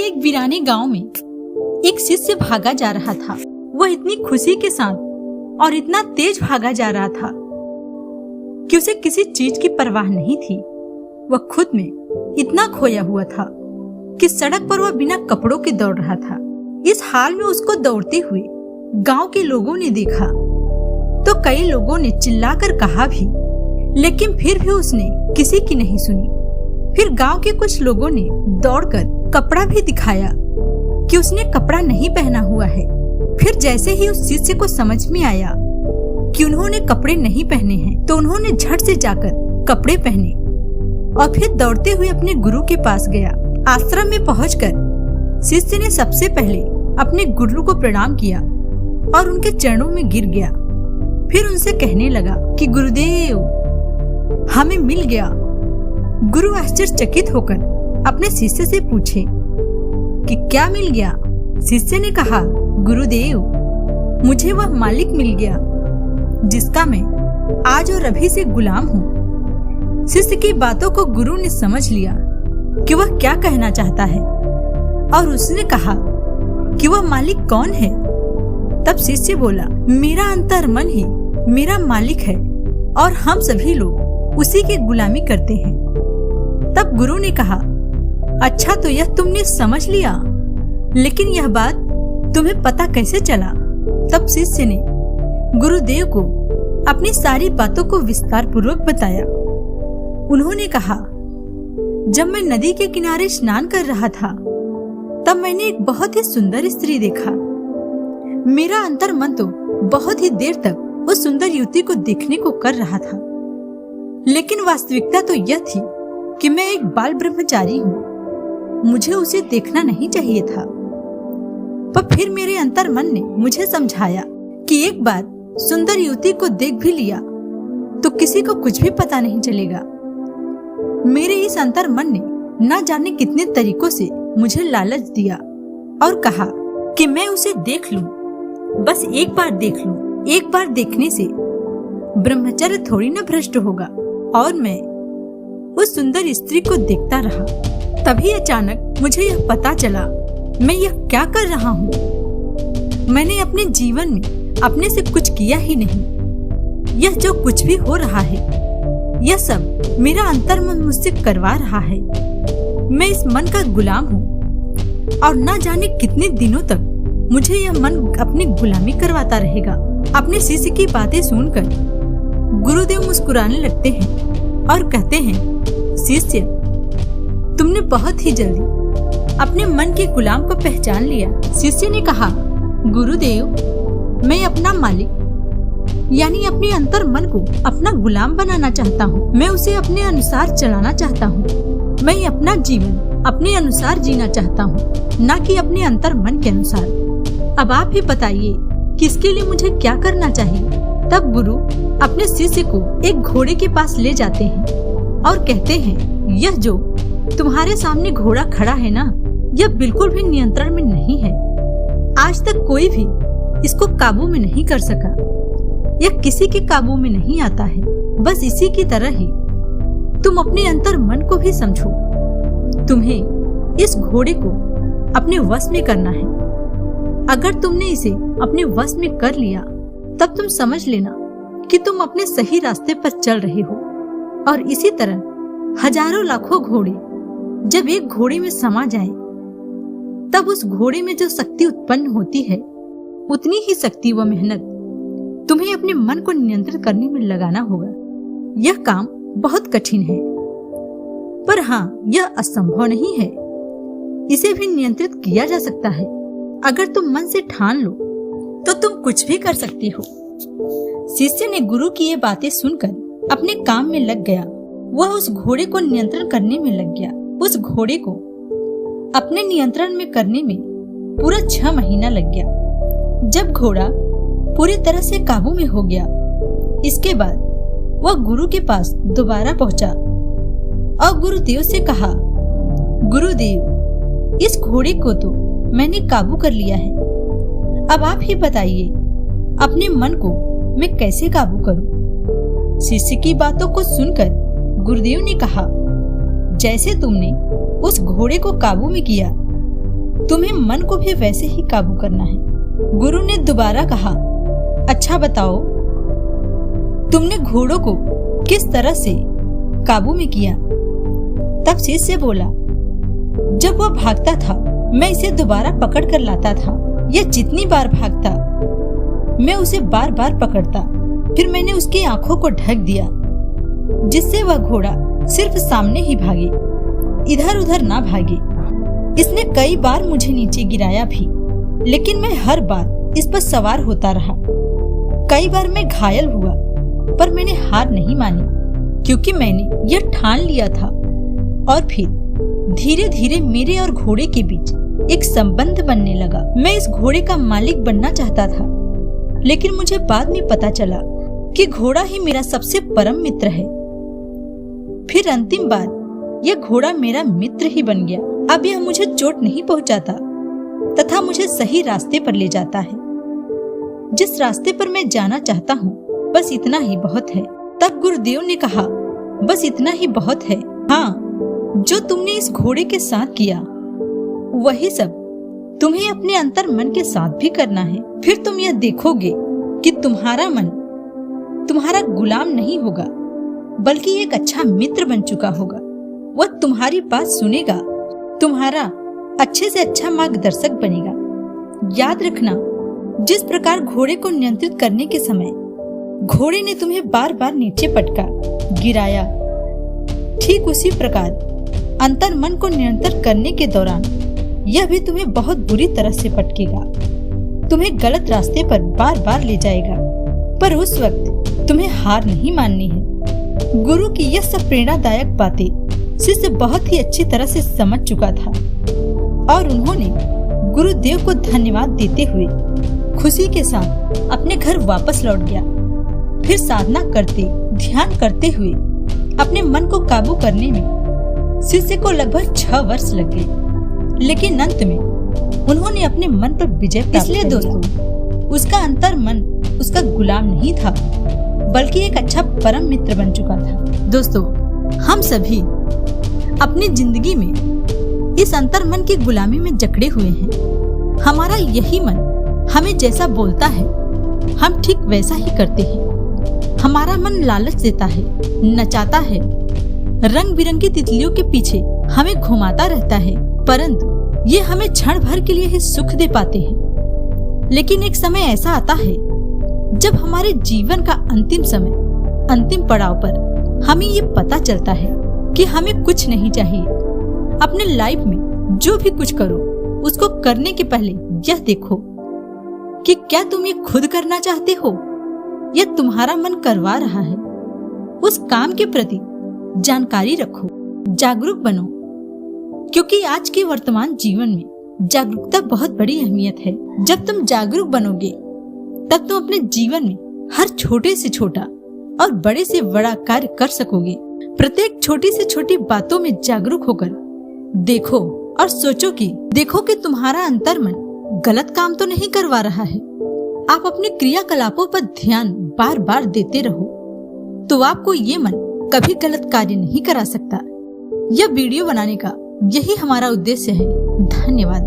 एक वीराने गांव में एक शिष्य भागा जा रहा था। वह इतनी खुशी के साथ और इतना तेज भागा जा रहा था कि उसे किसी चीज की परवाह नहीं थी। वह खुद में इतना खोया हुआ था कि सड़क पर वह बिना कपड़ों के दौड़ रहा था। इस हाल में उसको दौड़ते हुए गांव के लोगों ने देखा तो कई लोगों ने चिल्लाकर कहा भी, लेकिन फिर भी उसने किसी की नहीं सुनी। फिर गांव के कुछ लोगों ने दौड़कर कपड़ा भी दिखाया कि उसने कपड़ा नहीं पहना हुआ है। फिर जैसे ही उस शिष्य को समझ में आया कि उन्होंने कपड़े नहीं पहने हैं, तो उन्होंने झट से जाकर कपड़े पहने और फिर दौड़ते हुए अपने गुरु के पास गया। आश्रम में पहुंचकर शिष्य ने सबसे पहले अपने गुरु को प्रणाम किया और उनके चरणों में गिर गया। फिर उनसे कहने लगा कि गुरुदेव, हमें मिल गया। गुरु आश्चर्यचकित होकर अपने शिष्य से पूछे कि क्या मिल गया। शिष्य ने कहा, गुरुदेव, मुझे वह मालिक मिल गया जिसका मैं आज और अभी से गुलाम हूँ। शिष्य की बातों को गुरु ने समझ लिया कि वह क्या कहना चाहता है और उसने कहा कि वह मालिक कौन है। तब शिष्य बोला, मेरा अंतर्मन ही मेरा मालिक है और हम सभी लोग उसी की गुलामी करते हैं। तब गुरु ने कहा, अच्छा, तो यह तुमने समझ लिया, लेकिन यह बात तुम्हें पता कैसे चला। तब शिष्य ने गुरुदेव को अपनी सारी बातों को विस्तार पूर्वक बताया। उन्होंने कहा, जब मैं नदी के किनारे स्नान कर रहा था तब मैंने एक बहुत ही सुंदर स्त्री देखा। मेरा अंतर्मन तो बहुत ही देर तक उस सुंदर युवती को देखने को कर रहा था, लेकिन वास्तविकता तो यह थी कि मैं एक बाल ब्रह्मचारी हूँ। मुझे उसे देखना नहीं चाहिए था। पर फिर मेरे अंतर्मन ने मुझे समझाया कि एक बार सुंदर युवती को देख भी लिया तो किसी को कुछ भी पता नहीं चलेगा। मेरे इस अंतर्मन ने न जाने कितने तरीकों से मुझे लालच दिया और कहा कि मैं उसे देख लूं, बस एक बार देख लूं। एक बार देखने से ब्रह्मचर्य थोड़ी न भ्रष्ट होगा। और मैं उस सुंदर स्त्री को देखता रहा। तभी अचानक मुझे यह पता चला, मैं यह क्या कर रहा हूँ। मैंने अपने जीवन में अपने से कुछ किया ही नहीं। यह जो कुछ भी हो रहा है, यह सब मेरा अंतर्मन मुझसे करवा रहा है। मैं इस मन का गुलाम हूँ और न जाने कितने दिनों तक मुझे यह मन अपनी गुलामी करवाता रहेगा। अपने शिष्य की बातें सुनकर गुरुदेव मुस्कुराने लगते हैं और कहते हैं, शिष्य, तुमने बहुत ही जल्दी अपने मन के गुलाम को पहचान लिया। शिष्य ने कहा, गुरुदेव, मैं अपना मालिक यानी अपने अंतर्मन को अपना गुलाम बनाना चाहता हूँ। मैं उसे अपने अनुसार चलाना चाहता हूँ। मैं अपना जीवन अपने अनुसार जीना चाहता हूँ, न कि अपने अंतर्मन के अनुसार। अब आप ही बताइए कि इसके लिए मुझे क्या करना चाहिए। तब गुरु अपने शिष्य को एक घोड़े के पास ले जाते हैं और कहते हैं, यह जो तुम्हारे सामने घोड़ा खड़ा है ना, यह बिल्कुल भी नियंत्रण में नहीं है। आज तक कोई भी इसको काबू में नहीं कर सका। यह किसी के काबू में नहीं आता है। बस इसी की तरह ही तुम अपने अंतर्मन को भी समझो। तुम्हें इस घोड़े को अपने वश में करना है। अगर तुमने इसे अपने वश में कर लिया, तब तुम समझ लेना कि तुम अपने सही रास्ते पर चल रहे हो। और इसी तरह हजारों लाखों घोड़े जब एक घोड़े में समा जाए, तब उस घोड़े में जो शक्ति उत्पन्न होती है, उतनी ही शक्ति व मेहनत तुम्हें अपने मन को नियंत्रित करने में लगाना होगा। यह काम बहुत कठिन है, पर हाँ, यह असंभव नहीं है। इसे भी नियंत्रित किया जा सकता है। अगर तुम मन से ठान लो तो तुम कुछ भी कर सकती हो। शिष्य ने गुरु की ये बातें सुनकर अपने काम में लग गया। वह उस घोड़े को नियंत्रण करने में लग गया। उस घोड़े को अपने नियंत्रण में करने में पूरा 6 महीना लग गया। जब घोड़ा पूरी तरह से काबू में हो गया, इसके बाद वह गुरु के पास दोबारा पहुंचा और गुरुदेव से कहा, गुरुदेव, इस घोड़े को तो मैंने काबू कर लिया है। अब आप ही बताइए, अपने मन को मैं कैसे काबू करूं? शिष्य की बातों को सुनकर गुरुदेव ने कहा, जैसे तुमने उस घोड़े को काबू में किया, तुम्हें मन को भी वैसे ही काबू करना है। गुरु ने दोबारा कहा, अच्छा बताओ, तुमने घोड़ों को किस तरह से काबू में किया? तब शिष्य बोला, जब वह भागता था मैं इसे दोबारा पकड़ कर लाता था। यह जितनी बार भागता मैं उसे बार बार पकड़ता। फिर मैंने उसकी आंखों को ढक दिया जिससे वह घोड़ा सिर्फ सामने ही भागे, इधर उधर ना भागे। इसने कई बार मुझे नीचे गिराया भी, लेकिन मैं हर बार इस पर सवार होता रहा। कई बार मैं घायल हुआ, पर मैंने हार नहीं मानी, क्योंकि मैंने यह ठान लिया था। और फिर धीरे धीरे मेरे और घोड़े के बीच एक संबंध बनने लगा। मैं इस घोड़े का मालिक बनना चाहता था, लेकिन मुझे बाद में पता चला कि घोड़ा ही मेरा सबसे परम मित्र है। फिर अंतिम बार यह घोड़ा मेरा मित्र ही बन गया। अब यह मुझे चोट नहीं पहुंचाता तथा मुझे सही रास्ते पर ले जाता है। जिस रास्ते पर मैं जाना चाहता हूँ, बस इतना ही बहुत है। तब गुरुदेव ने कहा, बस इतना ही बहुत है। हाँ, जो तुमने इस घोड़े के साथ किया वही सब तुम्हें अपने अंतर मन के साथ भी करना है। फिर तुम यह देखोगे कि तुम्हारा मन तुम्हारा गुलाम नहीं होगा, बल्कि एक अच्छा मित्र बन चुका होगा। वह तुम्हारी बात सुनेगा, तुम्हारा अच्छे से अच्छा मार्गदर्शक बनेगा। याद रखना, जिस प्रकार घोड़े को नियंत्रित करने के समय घोड़े ने तुम्हें बार बार नीचे पटका, गिराया, ठीक उसी प्रकार अंतर मन को नियंत्रित करने के दौरान यह भी तुम्हें बहुत बुरी तरह से पटकेगा, तुम्हें गलत रास्ते पर बार बार ले जाएगा। पर उस वक्त तुम्हें हार नहीं माननी है। गुरु की यह सब प्रेरणादायक बातें शिष्य बहुत ही अच्छी तरह से समझ चुका था और उन्होंने गुरुदेव को धन्यवाद देते हुए खुशी के साथ अपने घर वापस लौट गया। फिर साधना करते, ध्यान करते हुए अपने मन को काबू करने में शिष्य को लगभग 6 वर्ष लग गए, लेकिन अंत में उन्होंने अपने मन पर विजय प्राप्त कर लिया। इसलिए दोस्तों, उसका अंतर मन उसका गुलाम नहीं था, बल्कि एक अच्छा परम मित्र बन चुका था। दोस्तों, हम सभी अपनी जिंदगी में इस अंतर मन की गुलामी में जकड़े हुए हैं। हमारा यही मन हमें जैसा बोलता है हम ठीक वैसा ही करते हैं। हमारा मन लालच देता है, नचाता है, रंग बिरंगी तितलियों के पीछे हमें घुमाता रहता है, परंतु ये हमें क्षण भर के लिए ही सुख दे पाते हैं। लेकिन एक समय ऐसा आता है जब हमारे जीवन का अंतिम समय, अंतिम पड़ाव पर हमें ये पता चलता है कि हमें कुछ नहीं चाहिए। अपने लाइफ में जो भी कुछ करो, उसको करने के पहले यह देखो कि क्या तुम ये खुद करना चाहते हो या तुम्हारा मन करवा रहा है। उस काम के प्रति जानकारी रखो, जागरूक बनो, क्योंकि आज के वर्तमान जीवन में जागरूकता बहुत बड़ी अहमियत है। जब तुम जागरूक बनोगे तब तुम अपने जीवन में हर छोटे से छोटा और बड़े से बड़ा कार्य कर सकोगे। प्रत्येक छोटी से छोटी बातों में जागरूक होकर देखो और सोचो कि तुम्हारा अंतर मन गलत काम तो नहीं करवा रहा है। आप अपने क्रियाकलापों पर ध्यान बार बार देते रहो तो आपको ये मन कभी गलत कार्य नहीं करा सकता। यह वीडियो बनाने का यही हमारा उद्देश्य है। धन्यवाद।